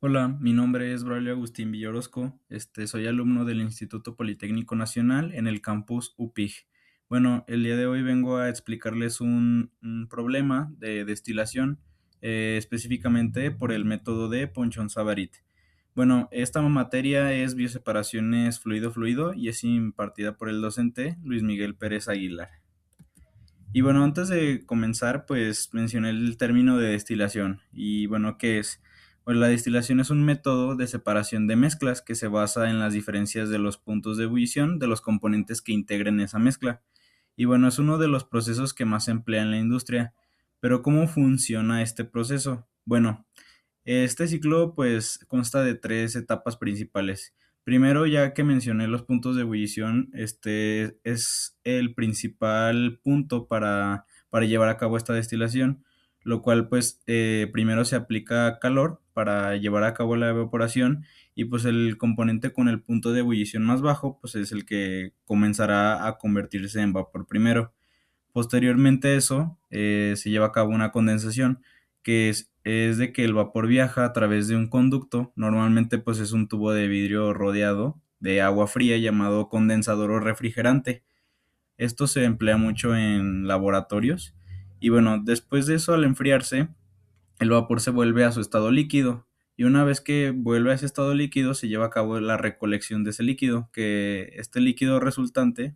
Hola, mi nombre es Braulio Agustín Villorosco. Soy alumno del Instituto Politécnico Nacional en el campus UPIG. Bueno, el día de hoy vengo a explicarles un problema de destilación, específicamente por el método de Ponchon-Savarit. Bueno, esta materia es bioseparaciones fluido-fluido y es impartida por el docente Luis Miguel Pérez Aguilar. Y bueno, antes de comenzar, pues mencioné el término de destilación. Y bueno, ¿qué es? Pues la destilación es un método de separación de mezclas que se basa en las diferencias de los puntos de ebullición de los componentes que integren esa mezcla. Y bueno, es uno de los procesos que más se emplea en la industria. Pero ¿cómo funciona este proceso? Bueno, este ciclo pues consta de tres etapas principales. Primero, ya que mencioné los puntos de ebullición, este es el principal punto para llevar a cabo esta destilación, lo cual pues primero se aplica calor para llevar a cabo la evaporación y pues el componente con el punto de ebullición más bajo pues es el que comenzará a convertirse en vapor primero. Posteriormente a eso, se lleva a cabo una condensación, que es de que el vapor viaja a través de un conducto, normalmente pues es un tubo de vidrio rodeado de agua fría llamado condensador o refrigerante. Esto se emplea mucho en laboratorios y bueno, después de eso al enfriarse, el vapor se vuelve a su estado líquido y una vez que vuelve a ese estado líquido se lleva a cabo la recolección de ese líquido, que este líquido resultante,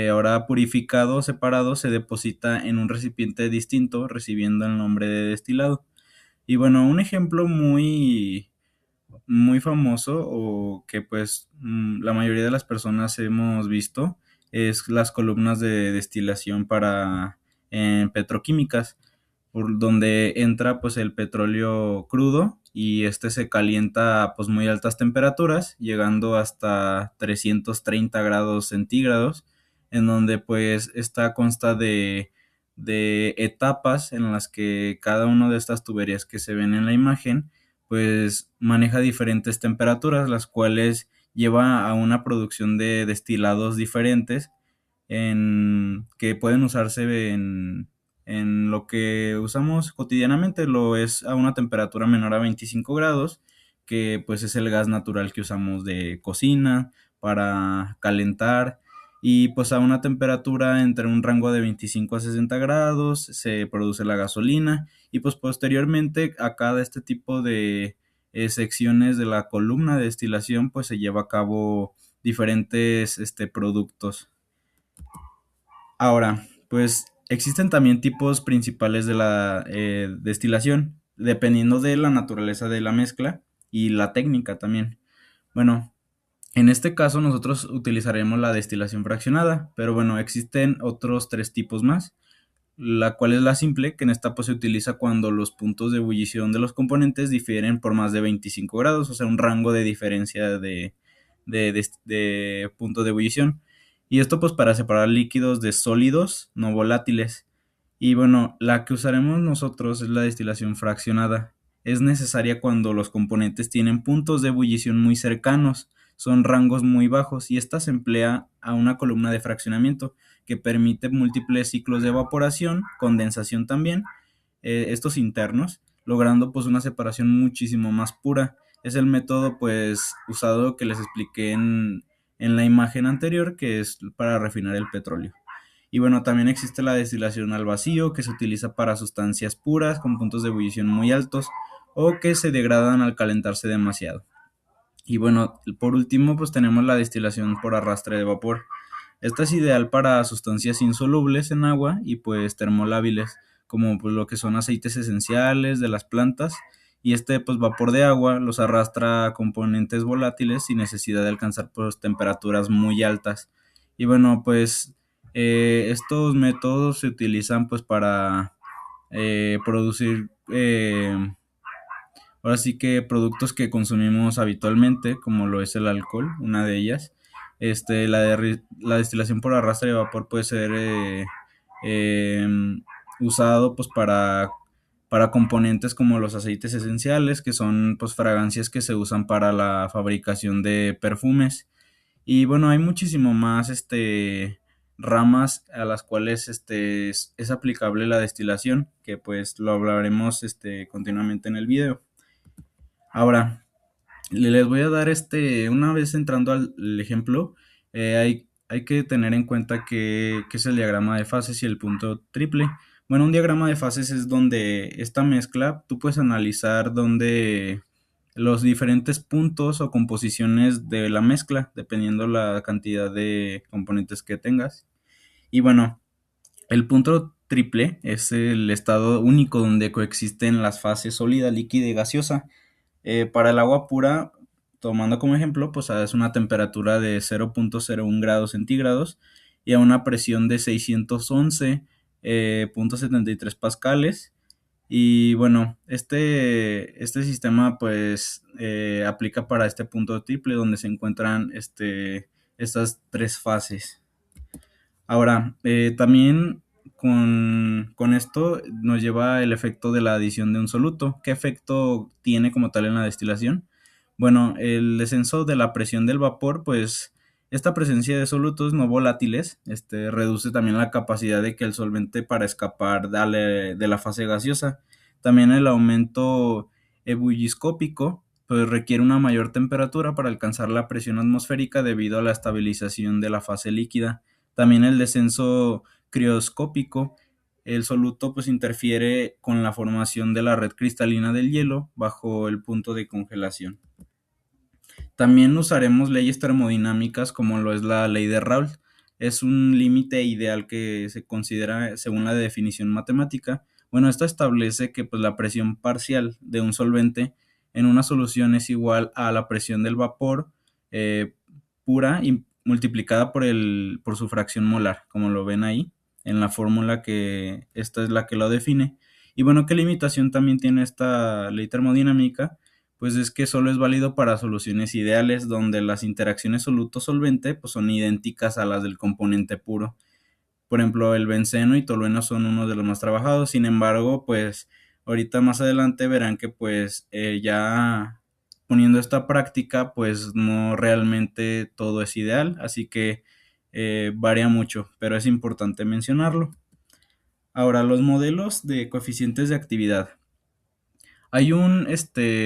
ahora purificado, separado, se deposita en un recipiente distinto, recibiendo el nombre de destilado. Y bueno, un ejemplo muy famoso o que pues la mayoría de las personas hemos visto es las columnas de destilación para petroquímicas, por donde entra pues el petróleo crudo y este se calienta a pues muy altas temperaturas, llegando hasta 330 grados centígrados, en donde pues esta consta de etapas en las que cada una de estas tuberías que se ven en la imagen pues maneja diferentes temperaturas, las cuales lleva a una producción de destilados diferentes que pueden usarse en lo que usamos cotidianamente, lo es a una temperatura menor a 25 grados, que pues es el gas natural que usamos de cocina para calentar, y pues a una temperatura entre un rango de 25 a 60 grados se produce la gasolina, y pues posteriormente a cada este tipo de secciones de la columna de destilación pues se lleva a cabo diferentes productos. Ahora, pues existen también tipos principales de la destilación, dependiendo de la naturaleza de la mezcla y la técnica también. Bueno, en este caso nosotros utilizaremos la destilación fraccionada, pero bueno, existen otros tres tipos más, la cual es la simple, que en esta pues se utiliza cuando los puntos de ebullición de los componentes difieren por más de 25 grados, o sea, un rango de diferencia de punto de ebullición. Y esto pues para separar líquidos de sólidos no volátiles. Y bueno, la que usaremos nosotros es la destilación fraccionada. Es necesaria cuando los componentes tienen puntos de ebullición muy cercanos, son rangos muy bajos, y esta se emplea a una columna de fraccionamiento que permite múltiples ciclos de evaporación, condensación también, estos internos, logrando pues una separación muchísimo más pura. Es el método pues usado que les expliqué en la imagen anterior, que es para refinar el petróleo. Y bueno, también existe la destilación al vacío, que se utiliza para sustancias puras con puntos de ebullición muy altos o que se degradan al calentarse demasiado. Y bueno, por último, pues tenemos la destilación por arrastre de vapor. Esta es ideal para sustancias insolubles en agua y pues termolábiles, como pues lo que son aceites esenciales de las plantas, y este pues vapor de agua los arrastra a componentes volátiles sin necesidad de alcanzar pues temperaturas muy altas. Y bueno, pues estos métodos se utilizan pues para producir ahora sí que productos que consumimos habitualmente, como lo es el alcohol, una de ellas. La destilación por arrastre de vapor puede ser eh, usado pues para componentes como los aceites esenciales, que son pues fragancias que se usan para la fabricación de perfumes. Y bueno, hay muchísimo más ramas a las cuales es aplicable la destilación, que pues lo hablaremos continuamente en el video. Ahora, les voy a dar una vez entrando al ejemplo, hay que tener en cuenta que es el diagrama de fases y el punto triple. Bueno, un diagrama de fases es donde esta mezcla, tú puedes analizar donde los diferentes puntos o composiciones de la mezcla, dependiendo la cantidad de componentes que tengas. Y bueno, el punto triple es el estado único donde coexisten las fases sólida, líquida y gaseosa. Para el agua pura, tomando como ejemplo, pues es una temperatura de 0.01 grados centígrados y a una presión de 611.73 pascales. Y bueno, este sistema pues aplica para este punto triple donde se encuentran estas tres fases. Ahora, también con esto nos lleva el efecto de la adición de un soluto. ¿Qué efecto tiene como tal en la destilación? Bueno, el descenso de la presión del vapor, pues esta presencia de solutos no volátiles, reduce también la capacidad de que el solvente para escapar de la fase gaseosa. También el aumento ebulliscópico, pues requiere una mayor temperatura para alcanzar la presión atmosférica debido a la estabilización de la fase líquida. También el descenso crioscópico, el soluto pues interfiere con la formación de la red cristalina del hielo bajo el punto de congelación. También usaremos leyes termodinámicas como lo es la ley de Raoult. Es un límite ideal que se considera según la definición matemática. Bueno, esta establece que pues, la presión parcial de un solvente en una solución es igual a la presión del vapor eh, pura y multiplicada por su fracción molar, como lo ven ahí en la fórmula que esta es la que lo define. Y bueno, ¿qué limitación también tiene esta ley termodinámica? Pues es que solo es válido para soluciones ideales donde las interacciones soluto-solvente pues son idénticas a las del componente puro. Por ejemplo, el benceno y tolueno son uno de los más trabajados. Sin embargo, pues ahorita más adelante verán que pues ya poniendo esta práctica pues no realmente todo es ideal, así que varía mucho, pero es importante mencionarlo. Ahora, los modelos de coeficientes de actividad. Hay un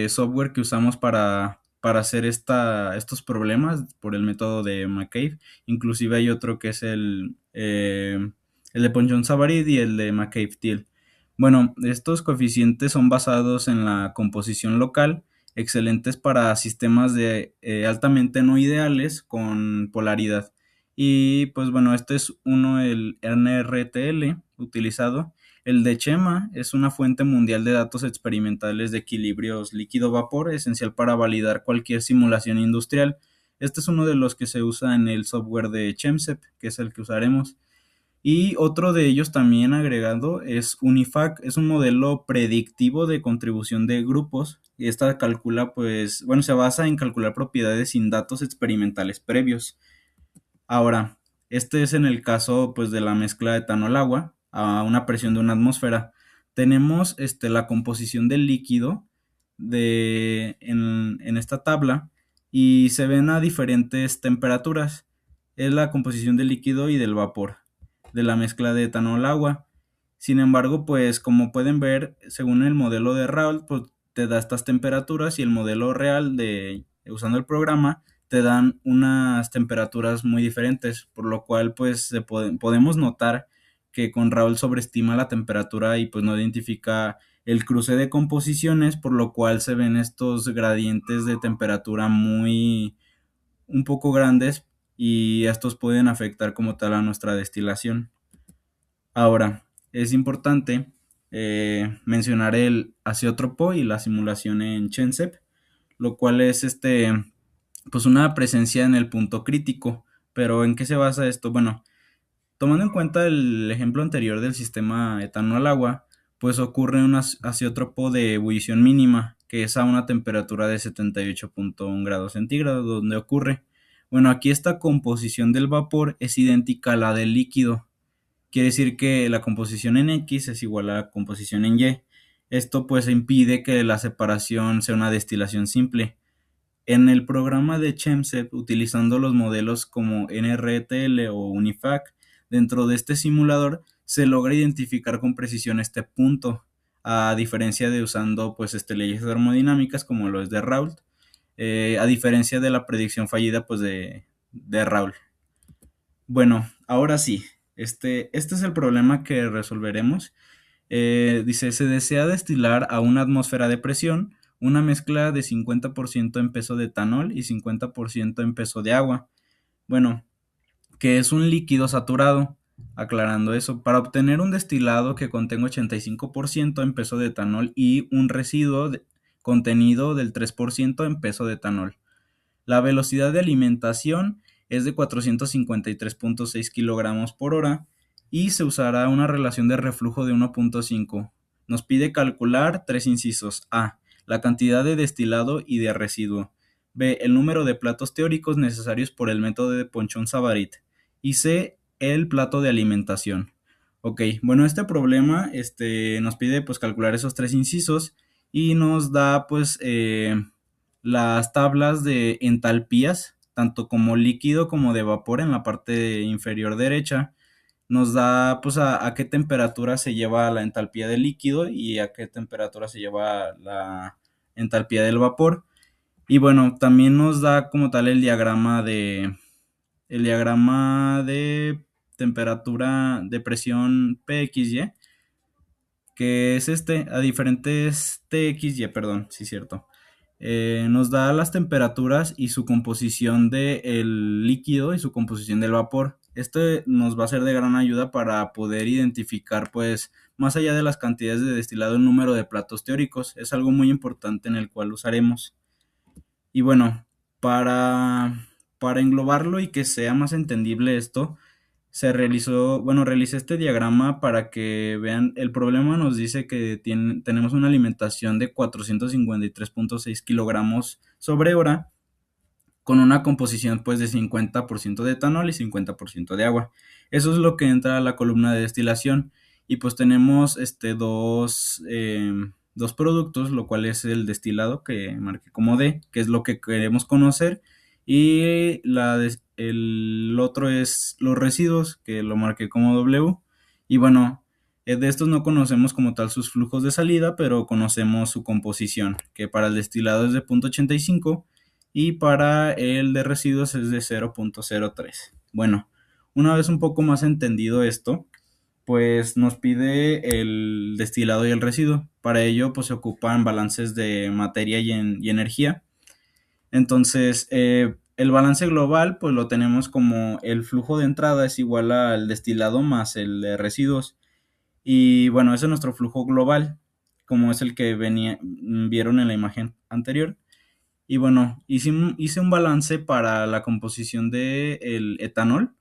software que usamos para hacer estos problemas por el método de McCabe. Inclusive hay otro que es el de Ponchon-Savarit y el de McCabe-Thiel. Bueno, estos coeficientes son basados en la composición local, excelentes para sistemas de altamente no ideales con polaridad. Y pues bueno, este es uno, el NRTL utilizado. El de Chema es una fuente mundial de datos experimentales de equilibrios líquido-vapor, esencial para validar cualquier simulación industrial. Este es uno de los que se usa en el software de ChemSep, que es el que usaremos. Y otro de ellos también agregado es Unifac, es un modelo predictivo de contribución de grupos. Y esta calcula, pues, bueno, se basa en calcular propiedades sin datos experimentales previos. Ahora, este es en el caso pues de la mezcla de etanol-agua a una presión de una atmósfera. Tenemos la composición del líquido en esta tabla y se ven a diferentes temperaturas. Es la composición del líquido y del vapor de la mezcla de etanol-agua. Sin embargo, pues como pueden ver, según el modelo de Raoult, pues te da estas temperaturas y el modelo real usando el programa te dan unas temperaturas muy diferentes, por lo cual pues podemos notar que con Raoult sobreestima la temperatura y pues no identifica el cruce de composiciones, por lo cual se ven estos gradientes de temperatura muy un poco grandes y estos pueden afectar como tal a nuestra destilación. Ahora, es importante mencionar el azeótropo y la simulación en ChenSep, lo cual es pues una presencia en el punto crítico. Pero ¿en qué se basa esto? Bueno, tomando en cuenta el ejemplo anterior del sistema etanol-agua, pues ocurre un azeótropo de ebullición mínima, que es a una temperatura de 78.1 grados centígrados, donde ocurre. Bueno, aquí esta composición del vapor es idéntica a la del líquido. Quiere decir que la composición en X es igual a la composición en Y. Esto pues impide que la separación sea una destilación simple. En el programa de ChemSep, utilizando los modelos como NRTL o Unifac, dentro de este simulador se logra identificar con precisión este punto. a diferencia de usando pues leyes termodinámicas como lo es de Raoult, a diferencia de la predicción fallida pues de Raoult. Bueno, ahora sí, este es el problema que resolveremos. Dice, se desea destilar a una atmósfera de presión una mezcla de 50% en peso de etanol y 50% en peso de agua. Bueno, que es un líquido saturado. Aclarando eso, para obtener un destilado que contenga 85% en peso de etanol y un residuo contenido del 3% en peso de etanol. La velocidad de alimentación es de 453.6 kilogramos por hora y se usará una relación de reflujo de 1.5. Nos pide calcular tres incisos. A. La cantidad de destilado y de residuo. B. El número de platos teóricos necesarios por el método de Ponchon-Savarit. Y C. El plato de alimentación. Ok, bueno, este problema nos pide pues calcular esos tres incisos y nos da pues las tablas de entalpías, tanto como líquido como de vapor en la parte inferior derecha. Nos da pues a qué temperatura se lleva la entalpía del líquido y a qué temperatura se lleva la entalpía del vapor. Y bueno, también nos da como tal el diagrama de temperatura de presión PXY, que es a diferentes TXY, perdón, sí, cierto. Nos da las temperaturas y su composición del líquido y su composición del vapor. Este nos va a ser de gran ayuda para poder identificar, pues, más allá de las cantidades de destilado, el número de platos teóricos. Es algo muy importante en el cual usaremos. Y bueno, para englobarlo y que sea más entendible esto, realicé este diagrama para que vean, el problema nos dice que tenemos una alimentación de 453.6 kilogramos sobre hora, con una composición pues de 50% de etanol y 50% de agua. Eso es lo que entra a la columna de destilación. Y pues tenemos dos productos, lo cual es el destilado que marqué como D, que es lo que queremos conocer, y el otro es los residuos, que lo marqué como W. Y bueno, de estos no conocemos como tal sus flujos de salida, pero conocemos su composición, que para el destilado es de 0.85 y para el de residuos es de 0.03. Bueno, una vez un poco más entendido esto, pues nos pide el destilado y el residuo. Para ello, pues se ocupan balances de materia y energía. Entonces, el balance global, pues lo tenemos como el flujo de entrada es igual al destilado más el de residuos. Y bueno, ese es nuestro flujo global, como es el que vieron en la imagen anterior. Y bueno, hice un balance para la composición del etanol,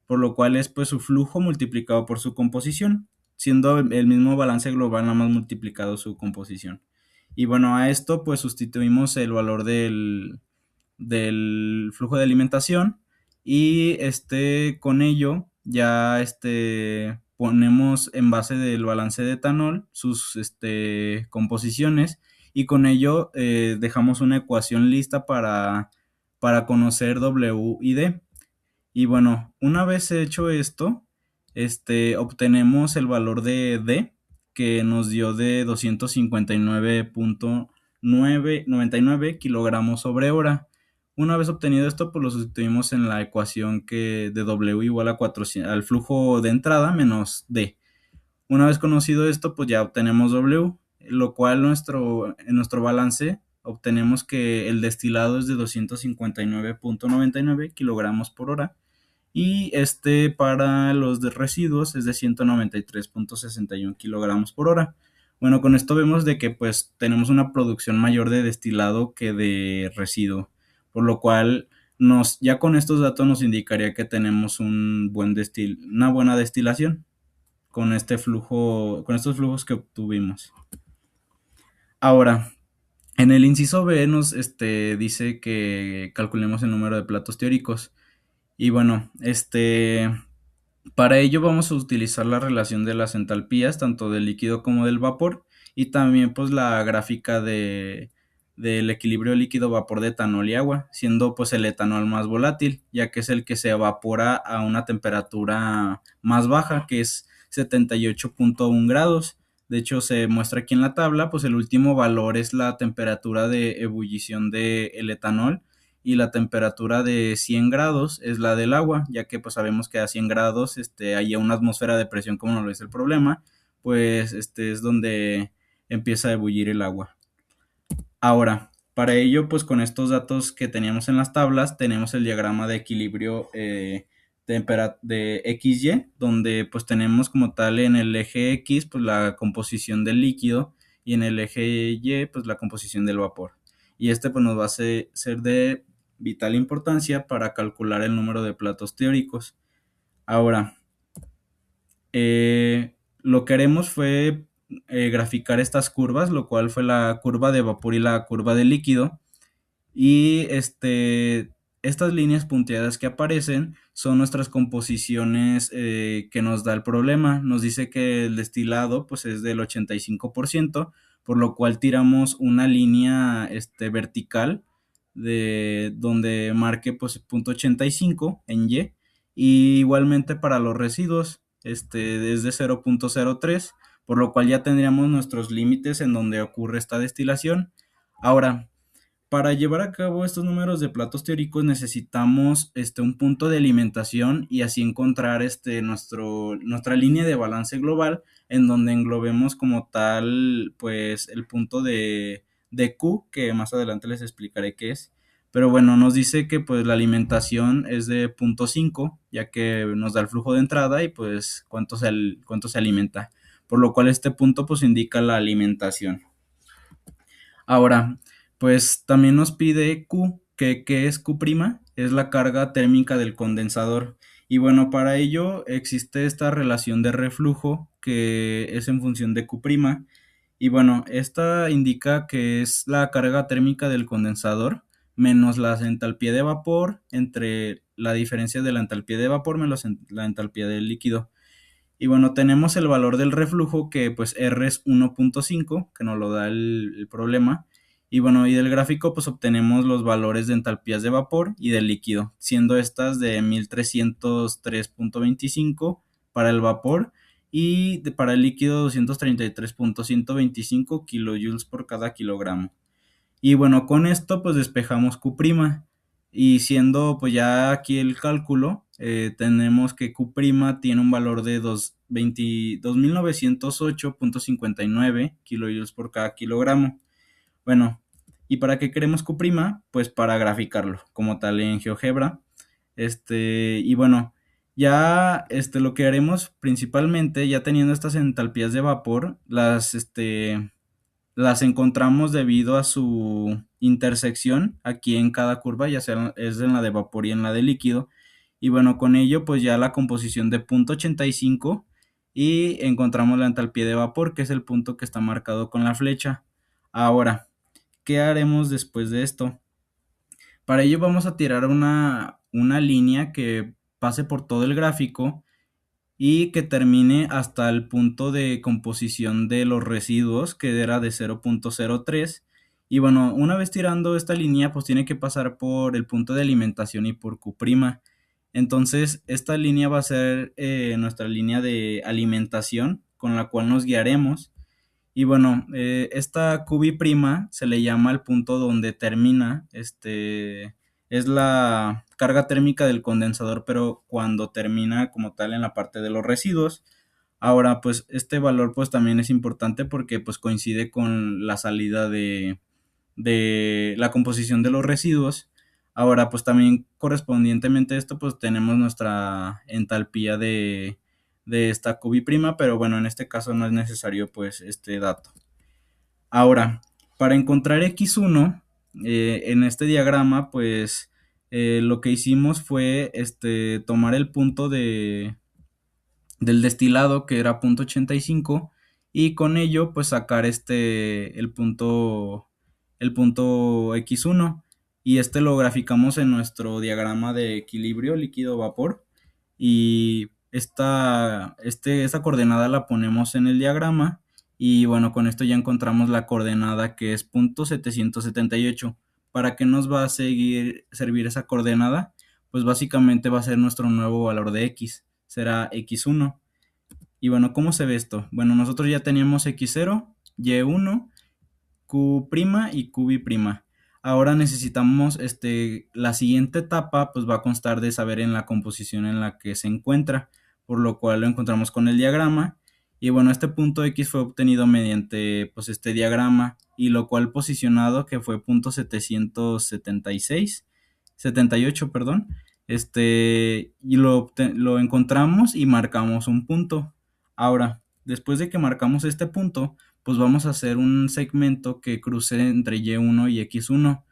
por lo cual es pues su flujo multiplicado por su composición, siendo el mismo balance global nada más multiplicado su composición. Y bueno, a esto pues sustituimos el valor del flujo de alimentación y con ello ya ponemos en base del balance de etanol sus composiciones y con ello dejamos una ecuación lista para conocer W y D. Y bueno, una vez hecho esto, obtenemos el valor de D, que nos dio de 259.999 kilogramos sobre hora. Una vez obtenido esto, pues lo sustituimos en la ecuación que de W igual a 400, al flujo de entrada menos D. Una vez conocido esto, pues ya obtenemos W, lo cual en nuestro balance obtenemos que el destilado es de 259.99 kilogramos por hora y para los de residuos es de 193.61 kilogramos por hora. Bueno, con esto vemos de que pues tenemos una producción mayor de destilado que de residuo, por lo cual ya con estos datos nos indicaría que tenemos una buena destilación con con estos flujos que obtuvimos. Ahora, en el inciso B nos dice que calculemos el número de platos teóricos. Y bueno, para ello vamos a utilizar la relación de las entalpías, tanto del líquido como del vapor, y también pues la gráfica del equilibrio líquido-vapor de etanol y agua, siendo pues el etanol más volátil, ya que es el que se evapora a una temperatura más baja, que es 78.1 grados, De hecho, se muestra aquí en la tabla, pues el último valor es la temperatura de ebullición del etanol y la temperatura de 100 grados es la del agua, ya que pues sabemos que a 100 grados hay una atmósfera de presión como nos lo dice el problema, pues es donde empieza a ebullir el agua. Ahora, para ello, pues con estos datos que teníamos en las tablas, tenemos el diagrama de equilibrio de XY, donde pues tenemos como tal en el eje X, pues la composición del líquido y en el eje Y, pues la composición del vapor. Y pues nos va a ser de vital importancia para calcular el número de platos teóricos. Ahora, lo que haremos fue graficar estas curvas, lo cual fue la curva de vapor y la curva de líquido. Y estas líneas punteadas que aparecen son nuestras composiciones que nos da el problema. Nos dice que el destilado pues es del 85%, por lo cual tiramos una línea vertical de donde marque pues punto 85 en Y. Y igualmente para los residuos desde 0.03, por lo cual ya tendríamos nuestros límites en donde ocurre esta destilación. Ahora, para llevar a cabo estos números de platos teóricos necesitamos un punto de alimentación y así encontrar nuestra línea de balance global en donde englobemos como tal pues el punto de Q, que más adelante les explicaré qué es. Pero bueno, nos dice que pues la alimentación es de punto 5, ya que nos da el flujo de entrada y pues cuánto se alimenta. Por lo cual este punto pues indica la alimentación. Ahora, pues también nos pide Q, que ¿qué es Q'? Es la carga térmica del condensador. Y bueno, para ello existe esta relación de reflujo que es en función de Q'. Y bueno, esta indica que es la carga térmica del condensador menos la entalpía de vapor entre la diferencia de la entalpía de vapor menos la entalpía del líquido. Y bueno, tenemos el valor del reflujo que pues R es 1.5, que nos lo da el problema. Y bueno, y del gráfico pues obtenemos los valores de entalpías de vapor y del líquido, siendo estas de 1303.25 para el vapor y para el líquido 233.125 kilojoules por cada kilogramo. Y bueno, con esto pues despejamos Q'. Y siendo pues ya aquí el cálculo, tenemos que Q' tiene un valor de 2908.59 kilojoules por cada kilogramo. Bueno, ¿y para qué queremos Q'? Pues para graficarlo como tal en GeoGebra. Y bueno, ya lo que haremos principalmente, ya teniendo estas entalpías de vapor, las encontramos debido a su intersección aquí en cada curva, ya sea es en la de vapor y en la de líquido. Y bueno, con ello pues ya la composición de punto 85 y encontramos la entalpía de vapor, que es el punto que está marcado con la flecha. Ahora, ¿qué haremos después de esto? Para ello vamos a tirar una línea que pase por todo el gráfico y que termine hasta el punto de composición de los residuos, que era de 0.03. Y bueno, una vez tirando esta línea, pues tiene que pasar por el punto de alimentación y por Q'. Entonces, esta línea va a ser nuestra línea de alimentación con la cual nos guiaremos. Y bueno, esta QB' se le llama el punto donde termina, es la carga térmica del condensador, pero cuando termina como tal en la parte de los residuos. Ahora, pues este valor pues también es importante porque pues coincide con la salida de la composición de los residuos. Ahora, pues también correspondientemente a esto, pues tenemos nuestra entalpía de esta QB', pero bueno, en este caso no es necesario pues este dato. Ahora, para encontrar X1, en este diagrama, pues lo que hicimos fue tomar el punto del destilado, que era punto 85, y con ello, pues sacar el punto X1, y lo graficamos en nuestro diagrama de equilibrio líquido-vapor, y esta coordenada la ponemos en el diagrama. Y bueno, con esto ya encontramos la coordenada que es punto 778. ¿Para qué nos va a servir esa coordenada? Pues básicamente va a ser nuestro nuevo valor de X, será X1. Y bueno, ¿cómo se ve esto? Bueno, nosotros ya teníamos x0, y1, q' y qb'. Ahora necesitamos, la siguiente etapa, pues va a constar de saber en la composición en la que se encuentra, por lo cual lo encontramos con el diagrama. Y bueno, este punto X fue obtenido mediante, pues, este diagrama, y lo cual posicionado que fue punto 776, 78, perdón, y lo encontramos y marcamos un punto. Ahora, después de que marcamos este punto, pues vamos a hacer un segmento que cruce entre Y1 y X1,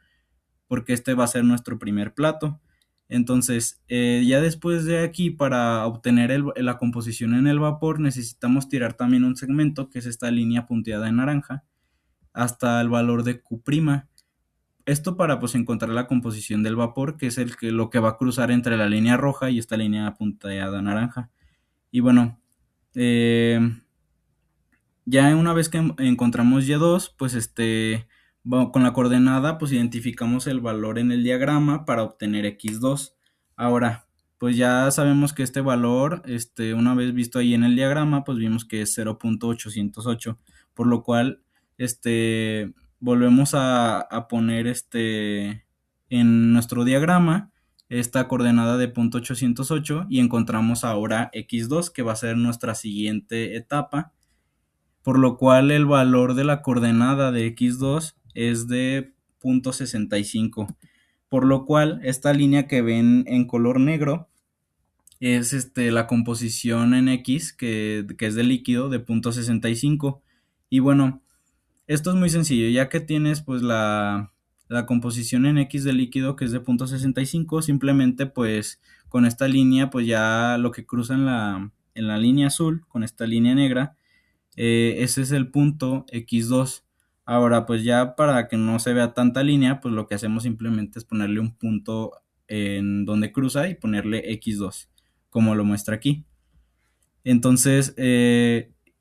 porque este va a ser nuestro primer plato. Entonces, ya después de aquí, para obtener la composición en el vapor, necesitamos tirar también un segmento, que es esta línea punteada en naranja, hasta el valor de Q'. Esto para, pues, encontrar la composición del vapor, que es lo que va a cruzar entre la línea roja y esta línea punteada naranja. Y bueno, eh, ya una vez que encontramos Y2, pues con la coordenada pues identificamos el valor en el diagrama para obtener X2. Ahora, pues ya sabemos que este valor, una vez visto ahí en el diagrama, pues vimos que es 0.808, por lo cual, volvemos a poner en nuestro diagrama esta coordenada de 0.808 y encontramos ahora X2, que va a ser nuestra siguiente etapa, por lo cual el valor de la coordenada de x2 es de 0.65, por lo cual esta línea que ven en color negro es la composición en X, que es de líquido, de 0.65. Y bueno, esto es muy sencillo, ya que tienes pues la composición en X de líquido, que es de 0.65, simplemente pues con esta línea, pues ya lo que cruza en la línea azul, con esta línea negra, ese es el punto X2. Ahora, pues ya para que no se vea tanta línea, pues lo que hacemos simplemente es ponerle un punto en donde cruza y ponerle X2, como lo muestra aquí. Entonces,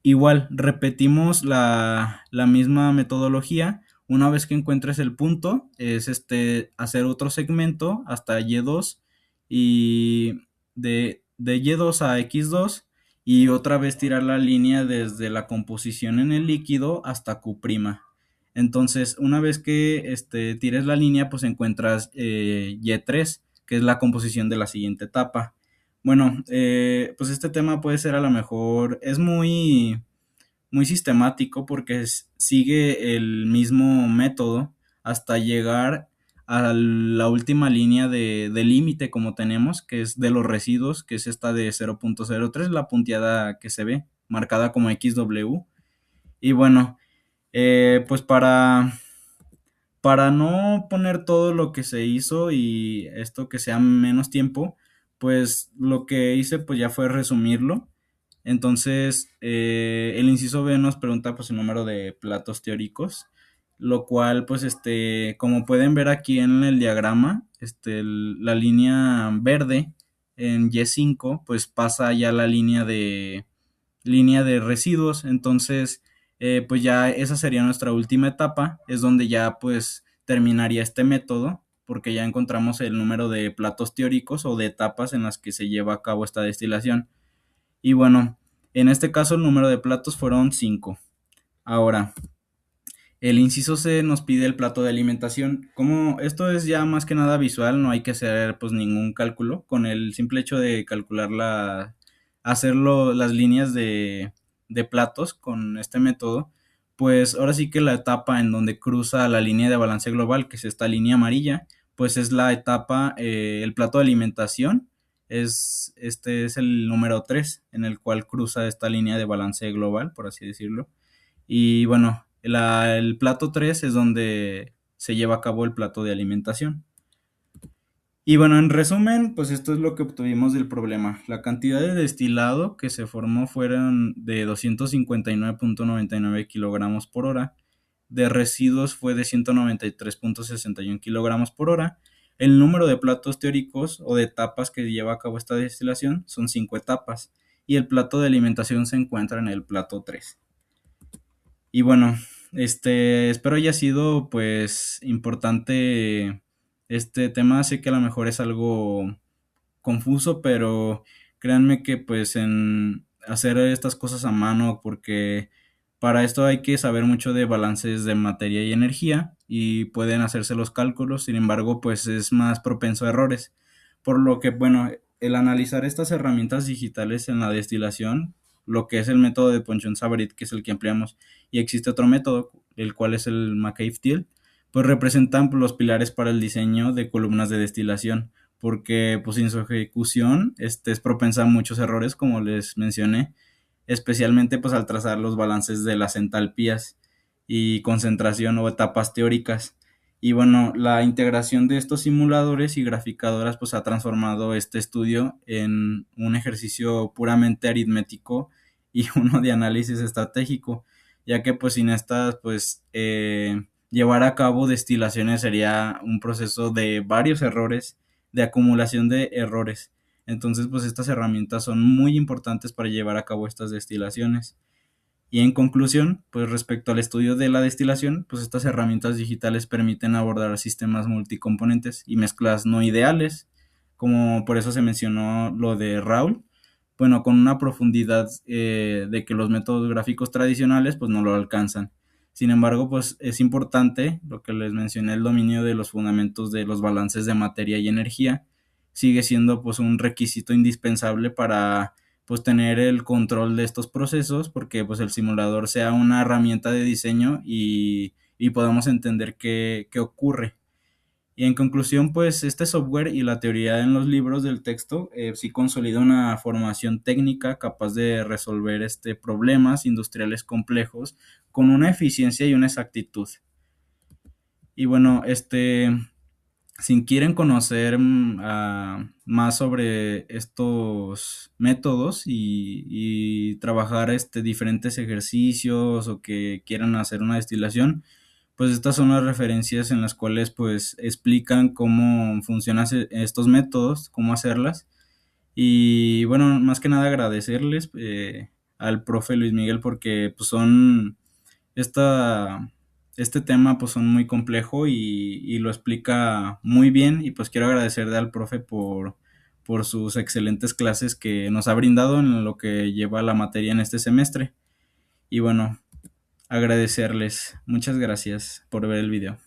igual, repetimos la misma metodología. Una vez que encuentres el punto, es hacer otro segmento hasta Y2, y de Y2 a X2, y otra vez tirar la línea desde la composición en el líquido hasta Q'. Entonces, una vez que tires la línea, pues encuentras Y3, que es la composición de la siguiente etapa. Bueno, pues este tema puede ser, a lo mejor, es muy, muy sistemático, porque sigue el mismo método hasta llegar a la última línea de límite como tenemos, que es de los residuos, que es esta de 0.03, la punteada que se ve, marcada como XW. Y bueno, pues para no poner todo lo que se hizo y esto que sea menos tiempo, pues lo que hice pues ya fue resumirlo. Entonces, el inciso B nos pregunta pues el número de platos teóricos, lo cual pues como pueden ver aquí en el diagrama, la línea verde en Y5 pues pasa ya la línea de residuos. Entonces, pues ya esa sería nuestra última etapa, es donde ya pues terminaría este método, porque ya encontramos el número de platos teóricos o de etapas en las que se lleva a cabo esta destilación. Y bueno, en este caso el número de platos fueron 5. Ahora, el inciso C nos pide el plato de alimentación. Como esto es ya más que nada visual, no hay que hacer pues ningún cálculo. Con el simple hecho de calcular hacerlo las líneas de platos con este método, pues ahora sí que la etapa en donde cruza la línea de balance global, que es esta línea amarilla, pues es la etapa, el plato de alimentación, este es el número 3 en el cual cruza esta línea de balance global, por así decirlo. Y bueno, el plato 3 es donde se lleva a cabo el plato de alimentación. Y bueno, en resumen, pues esto es lo que obtuvimos del problema. La cantidad de destilado que se formó fueron de 259.99 kilogramos por hora. De residuos fue de 193.61 kilogramos por hora. El número de platos teóricos o de etapas que lleva a cabo esta destilación son 5 etapas. Y el plato de alimentación se encuentra en el plato 3. Y bueno, espero haya sido pues importante este tema. Sé que a lo mejor es algo confuso, pero créanme que pues hacer estas cosas a mano porque para esto hay que saber mucho de balances de materia y energía y pueden hacerse los cálculos, sin embargo, pues es más propenso a errores. Por lo que, bueno, el analizar estas herramientas digitales en la destilación, lo que es el método de Ponchon-Savarit, que es el que empleamos, y existe otro método, el cual es el McCabe-Thiel, pues representan los pilares para el diseño de columnas de destilación, porque pues en su ejecución es propensa a muchos errores, como les mencioné, especialmente pues al trazar los balances de las entalpías y concentración o etapas teóricas. Y bueno, la integración de estos simuladores y graficadoras pues ha transformado este estudio en un ejercicio puramente aritmético y uno de análisis estratégico, ya que pues sin estas pues llevar a cabo destilaciones sería un proceso de varios errores, de acumulación de errores. Entonces, pues estas herramientas son muy importantes para llevar a cabo estas destilaciones. Y en conclusión, pues respecto al estudio de la destilación, pues estas herramientas digitales permiten abordar sistemas multicomponentes y mezclas no ideales, como por eso se mencionó lo de Raoul, bueno, con una profundidad de que los métodos gráficos tradicionales pues no lo alcanzan. Sin embargo, pues es importante lo que les mencioné, el dominio de los fundamentos de los balances de materia y energía, sigue siendo pues un requisito indispensable para pues tener el control de estos procesos, porque pues el simulador sea una herramienta de diseño y podamos entender qué ocurre. Y en conclusión, pues este software y la teoría en los libros del texto sí consolida una formación técnica capaz de resolver problemas industriales complejos con una eficiencia y una exactitud. Y bueno, si quieren conocer más sobre estos métodos y trabajar diferentes ejercicios o que quieran hacer una destilación, pues estas son las referencias en las cuales pues explican cómo funcionan estos métodos, cómo hacerlas. Y bueno, más que nada agradecerles al profe Luis Miguel porque pues son esta, este tema pues son muy complejo y lo explica muy bien y pues quiero agradecerle al profe por sus excelentes clases que nos ha brindado en lo que lleva la materia en este semestre. Y bueno, agradecerles. Muchas gracias por ver el video.